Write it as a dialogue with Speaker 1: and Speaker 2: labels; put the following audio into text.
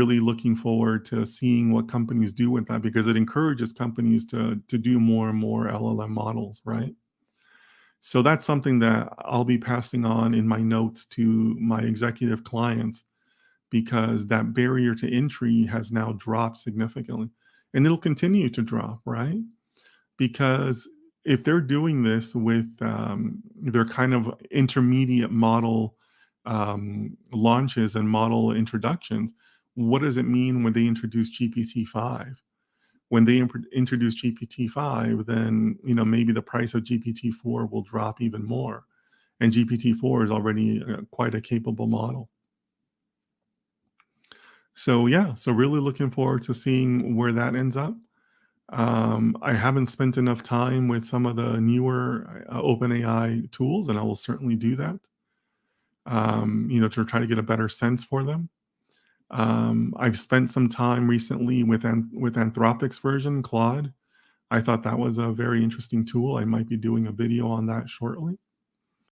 Speaker 1: really looking forward to seeing what companies do with that, because it encourages companies to do more and more LLM models, right? So that's something that I'll be passing on in my notes to my executive clients, because that barrier to entry has now dropped significantly, and it'll continue to drop, right? Because if they're doing this with their kind of intermediate model launches and model introductions, what does it mean when they introduce GPT-5? When they introduce GPT-5, then maybe the price of GPT-4 will drop even more, and GPT-4 is already quite a capable model. So yeah, so really looking forward to seeing where that ends up. I haven't spent enough time with some of the newer OpenAI tools, and I will certainly do that. To try to get a better sense for them. I've spent some time recently with Anthropic's version, Claude. I thought that was a very interesting tool. I might be doing a video on that shortly.